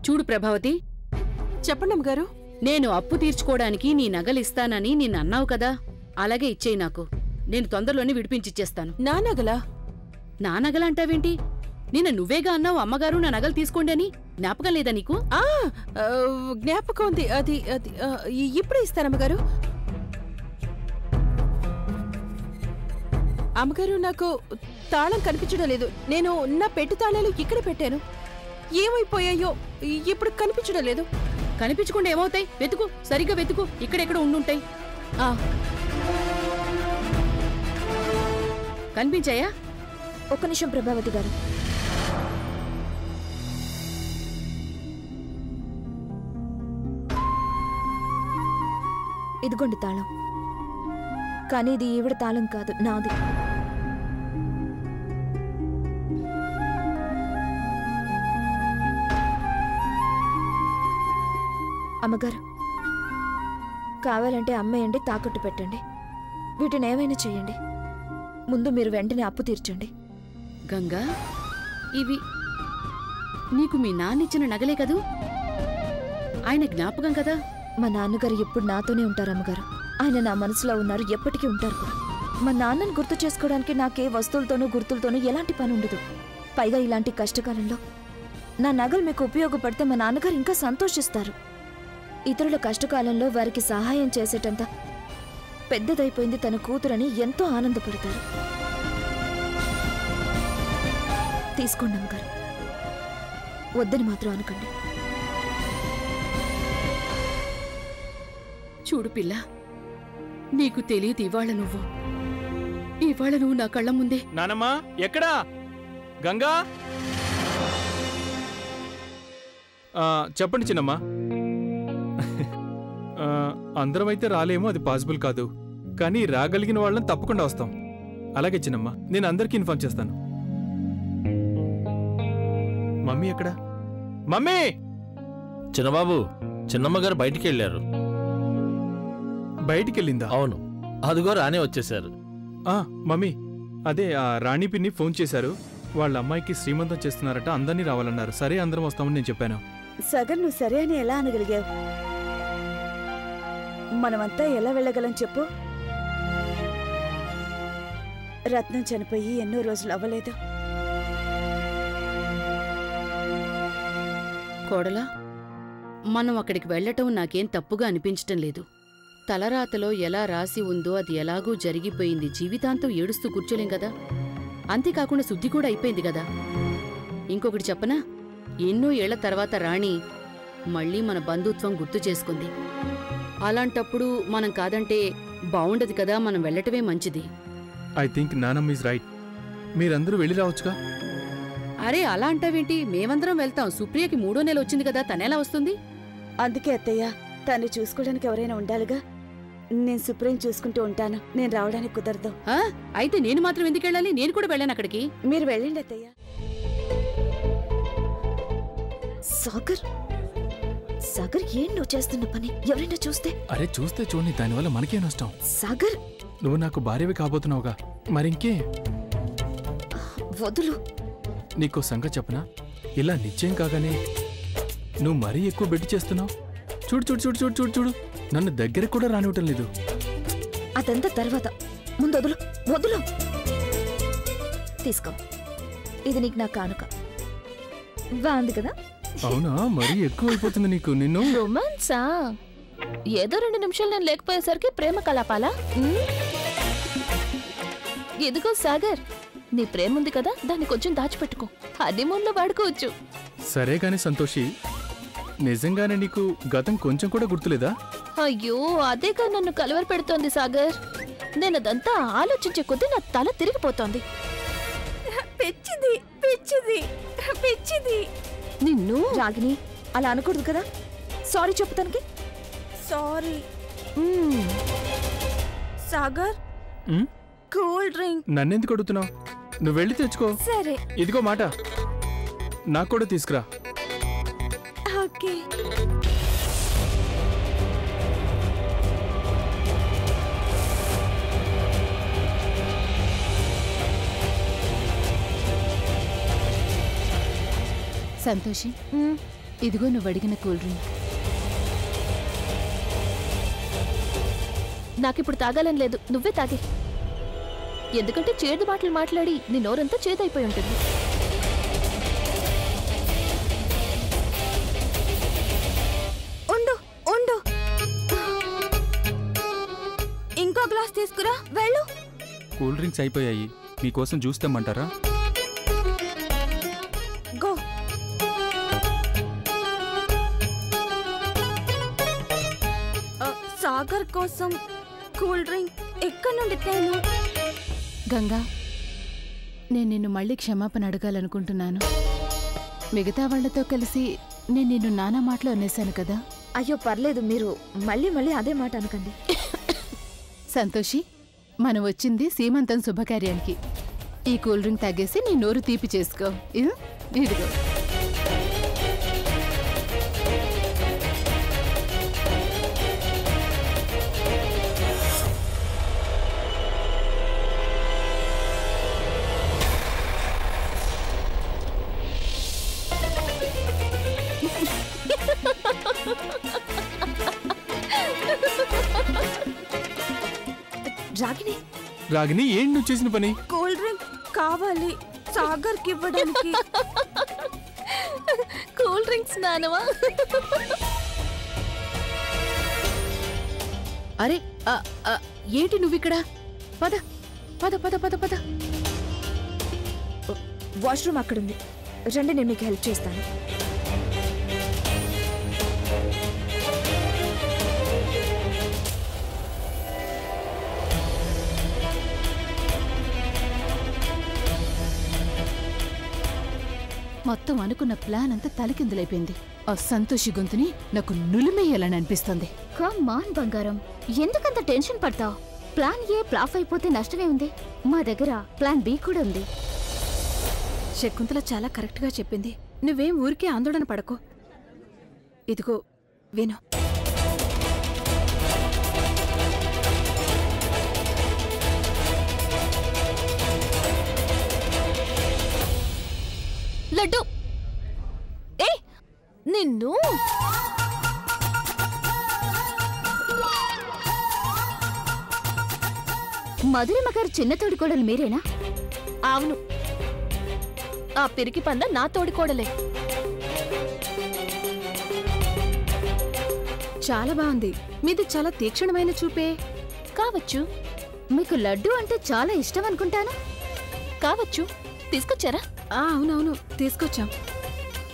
చూడు ప్రభావతి, చెప్పండి అమ్మగారు. నేను అప్పు తీర్చుకోవడానికి నీ నగలిస్తానని నిన్నన్నావు కదా, అలాగే ఇచ్చేయి నాకు. నేను తొందరలోనే విడిపించిచ్చేస్తాను. నా నగలా? నా నగలంటావేంటి? నిన్న నువ్వేగా అన్నావు అమ్మగారు నా నగలు తీసుకోండి అని. జ్ఞాపకం లేదా నీకు? జ్ఞాపకం ఉంది. అది అది ఇప్పుడే ఇస్తానమ్మగారు. అమ్మగారు, నాకు తాళం కనిపించడం లేదు. నేను నా పెట్టు తాళాలు ఇక్కడ పెట్టాను. ఏమైపోయాయో ఇప్పుడు కనిపించడం లేదు. కనిపించకుండా ఏమవుతాయి? వెతుకు, సరిగ్గా వెతుకు. ఇక్కడెక్కడ ఉండుంటాయి. కనిపించాయా? ఒక్క నిమిషం ప్రభావతి గారు. ఇదిగోండి తాళం. కానీ ఇది ఈవిడ తాళం కాదు, నాది. అమ్మగారు, కావాలంటే అమ్మేయండి, తాకట్టు పెట్టండి. వీటిని ఏమైనా చేయండి. ముందు మీరు వెంటనే అప్పు తీర్చండి. గంగా, ఇవి నీకు మీ నాన్నిచ్చిన నగలే కదూ? ఆయన జ్ఞాపకం కదా? మా నాన్నగారు ఎప్పుడు నాతోనే ఉంటారు అమ్మగారు. ఆయన నా మనసులో ఉన్నారు, ఎప్పటికీ ఉంటారు కూడా. మా నాన్నని గుర్తు చేసుకోవడానికి నాకే వస్తువులతోనూ గుర్తులతోనూ ఎలాంటి పని ఉండదు. పైగా ఇలాంటి కష్టకాలంలో నా నగలు మీకు ఉపయోగపడితే మా నాన్నగారు ఇంకా సంతోషిస్తారు. ఇతరుల కష్టకాలంలో వారికి సహాయం చేసేటంత పెద్దదైపోయింది తన కూతురని ఎంతో ఆనందపడతారు. తీసుకోండి అమ్మగారు, వద్దని మాత్రం అనకండి. చూడు పిల్ల, నీకు తెలియదు ఇవాళ నువ్వు నా కళ్ళ ముందే. నానమ్మా ఎక్కడా? గంగా, చెప్పండి చిన్నమ్మా. అందరం అయితే రాలేమో, అది పాసిబుల్ కాదు. కానీ రాగలిగిన వాళ్ళని తప్పకుండా వస్తాం. అలాగే చిన్నమ్మా, నేను అందరికీ ఇన్ఫార్మ్ చేస్తాను. మమ్మీ ఎక్కడా? మమ్మీ! చిన్నబాబు, చిన్నమ్మగారు బయటికి వెళ్ళారు. బయటికెళ్ళిందా? అవును, అదిగో రానే వచ్చేశారు. మమ్మీ, అదే రాణి పిన్ని ఫోన్ చేశారు. వాళ్ళ అమ్మాయికి శ్రీమంతం చేస్తున్నారట, అందరినీ రావాలన్నారు. సరే, అందరం వస్తామని నేను చెప్పాను. సగర్, నువ్వు సరే అని ఎలా అనగలిగావు? మనమంతా ఎలా వెళ్ళగలం చెప్పు? రత్నం చనిపోయి ఎన్నో రోజులు అవ్వలేదు. కోడలా, మనం అక్కడికి వెళ్లటం నాకేం తప్పుగా అనిపించటం లేదు. తలరాతలో ఎలా రాసి ఉందో అది ఎలాగూ జరిగిపోయింది. జీవితాంతం ఏడుస్తూ కూర్చోలేం కదా. అంతేకాకుండా శుద్ధి కూడా అయిపోయింది కదా. ఇంకొకటి చెప్పనా, ఎన్నో ఏళ్ల తర్వాత రాణి మళ్ళీ మన బంధుత్వం గుర్తు చేసుకుంది. అలాంటప్పుడు మనం కాదంటే బావుండదు కదా. మనం వెళ్ళటమే మంచిది. ఐ థింక్ నానమ్మ ఈజ్ రైట్. మీరందరూ వెళ్ళి రావచ్చుగా. అరే, అలా అంటావేంటి? మేమందరం వెళ్తాం. సుప్రియకి 3వ నెల వచ్చింది కదా, తనెలా వస్తుంది? అందుకే అత్తయ్య, తను చూసుకోవడానికి ఎవరైనా ఉండాలిగా. నేను సుప్రీం చూసుకుంటూ ఉంటాను. నేను రావడానికి కుదరదు. అయితే నేను మాత్రం ఎందుకు వెళ్ళాలి? నేను కూడా వెళ్ళాను అక్కడికి. మీరు వెళ్ళండి అత్తయ్య. సాగర్, సాగర్, ఏం నువ్వు చేస్తున్న పని ఎవరైనా చూస్తే? అరే, చూస్తే చూడండి, దానివల్ల మనకే నష్టం. సాగర్, నువ్వు నాకు భార్యవి కాబోతున్నావుగా, మరింకే. వదులు. నీకో సంగతి చెప్పనా? ఇలా నిశ్చయం కాగానే నువ్వు మరీ ఎక్కువ బెట్టి చేస్తున్నావు. చూడు చూడు చూడు చూడు చూడు చూడు, నన్ను దగ్గరకు కూడా రానివ్వటం లేదు. అదంతా తర్వాత, ముందు వదులు, వదులు. తీసుకో, ఇది నీకు నా కానుక. బాగుంది కదా? అవునా? మరీ ఎక్కువ అయిపోతుంది నీకు. నిన్ను రొమాన్సా? ఏదో 2 నిమిషాలు నేను లేకపోయేసరికి ప్రేమ కలాపాలా? ఎదుగో సాగర్, నీ ప్రేమ ఉంది కదా, దాన్ని కొంచెం దాచిపెట్టుకో. హనీమూన్లో వాడుకోవచ్చు. సరే గాని సంతోషి, నిజంగానే నీకు గతం కొంచెం కూడా గుర్తులేదా? అయ్యో, అదేగా నన్ను కలవర పెడుతోంది సాగర్. నేనదంతా ఆలోచించే కొద్దీ నా తల తిరిగిపోతోంది. పిచ్చిది పిచ్చిది పిచ్చిది. నిన్ను రాగిని అలా అనకూడదు కదా. సారీ చెప్పుతానికి. సారీ సాగర్. Cool drink. నన్నెందుకు అడుగుతున్నావు? నువ్వు వెళ్ళి తెచ్చుకో. సరే. ఇదిగో మాట, నాకు కూడా తీసుకురా. ఓకే. సంతోషి, ఇదిగో నువ్వు అడిగిన కూల్ డ్రింక్. నాకిప్పుడు తాగాలని లేదు, నువ్వే తాగే. ఎందుకంటే చేదు మాటలు మాట్లాడి నీ నోరంతా చేదైపోయి ఉంటుంది. ఉండు ఉండు, ఇంకో గ్లాస్ తీసుకురా, వెళ్ళు. కూల్ డ్రింక్స్ అయిపోయాయి, మీకోసం జ్యూస్ తెమ్మంటారా? గో. సాగర్ కోసం కూల్ డ్రింక్ ఎక్కడి నుండి తేను? గంగా, నేను నిన్ను మళ్ళీ క్షమాపణ అడగాలనుకుంటున్నాను. మిగతా వాళ్లతో కలిసి నేను నిన్ను నానా మాటలు అనేశాను కదా. అయ్యో పర్లేదు, మీరు మళ్ళీ మళ్ళీ అదే మాట అనకండి. సంతోషి, మనం వచ్చింది సీమంతం శుభకార్యానికి. ఈ కూల్ డ్రింక్ తాగేసి నీ నోరు తీపి చేసుకో. ఇదిగో. రాగిని, రాగిని ఏంటి నువ్వు చేసిన పని? కూల్ డ్రింక్ కావాలి సాగర్కి ఇవ్వడానికి. కూల్ డ్రింక్స్ నానవా? అరే ఏంటి నువ్విక్కడ? పద పద పద పద పద. వాష్రూమ్ అక్కడుంది, రండి నేను మీకు హెల్ప్ చేస్తాను. మొత్తం అనుకున్న ప్లాన్ అంతా తలకిందులైపోయింది. ఆ సంతోషి గొంతుని నాకు నులిమేయాలని అనిపిస్తుంది. కమాన్ బంగారం, ఎందుకంత టెన్షన్ పడతావు? ప్లాన్ ఏ ఫ్లాప్ అయిపోతే నష్టమే ఉంది. మా దగ్గర ప్లాన్ బి కూడా ఉంది. శకుంతల చాలా కరెక్ట్గా చెప్పింది. నువ్వేం ఊరికే ఆందోళన పడకో. ఇదిగో విను. లడ్డు, ఏ నిన్ను మధురిమ గారు చిన్న తోడికోడలు మీరేనా? అవును, ఆ పిరికి పంద నా తోడికోడలే. చాలా బాగుంది. మీది చాలా తీక్షణమైన చూపే. కావచ్చు. మీకు లడ్డు అంటే చాలా ఇష్టం అనుకుంటాను. కావచ్చు. తీసుకొచ్చారా? అవునవును, తీసుకొచ్చాం.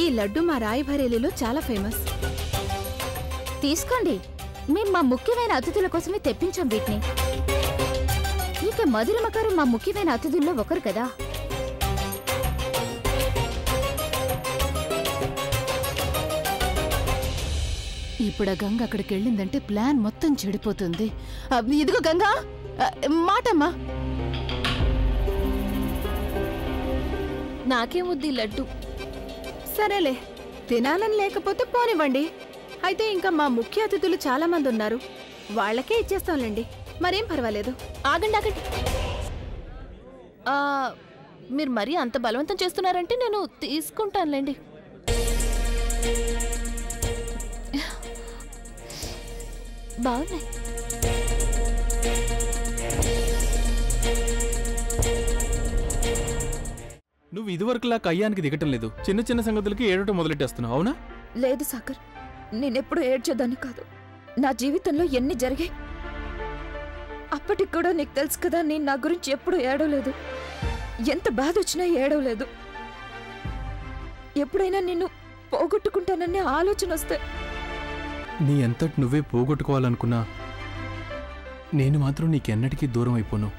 ఈ లడ్డు మా రాయభరేలీలో చాలా ఫేమస్. తీసుకోండి. మేం మా ముఖ్యమైన అతిథుల కోసమే తెప్పించాం వీటిని. ఇక మధురిమ గారు మా ముఖ్యమైన అతిథుల్లో ఒకరు కదా. ఇప్పుడు ఆ గంగ అక్కడికి వెళ్ళిందంటే ప్లాన్ మొత్తం చెడిపోతుంది. ఇదిగో గంగా, మాటమ్మా. నాకేముద్ది లడ్డు. సరేలే, తినాలని లేకపోతే పోనివ్వండి. అయితే ఇంకా మా ముఖ్య అతిథులు చాలా మంది ఉన్నారు, వాళ్ళకే ఇచ్చేస్తాంలేండి. మరేం పర్వాలేదు. ఆగండి ఆగండి. మీరు మరీ అంత బలవంతం చేస్తున్నారంటే నేను తీసుకుంటానులేండి. బాగున్నాయి. నువ్వు ఇదివరకులా కయ్యానికి దిగటం లేదు. చిన్న చిన్న సంగతులకి ఏడటం మొదలెట్టేస్తున్నావు, అవునా? లేదు సాగర్, నేనెప్పుడు ఏడ్చేదాన్ని కాదు. నా జీవితంలో ఎన్ని జరిగాయి. అప్పటికి కూడా నీకు తెలుసు కదా, నేను నా గురించి ఎప్పుడు ఏడవలేదు. ఎంత బాధ వచ్చినా ఏడవలేదు. ఎప్పుడైనా నిన్ను పోగొట్టుకుంటాననే ఆలోచన వస్తే నీ అంతటి నువ్వే పోగొట్టుకోవాలనుకున్నా నేను మాత్రం నీకెన్నటికీ దూరం అయిపోను.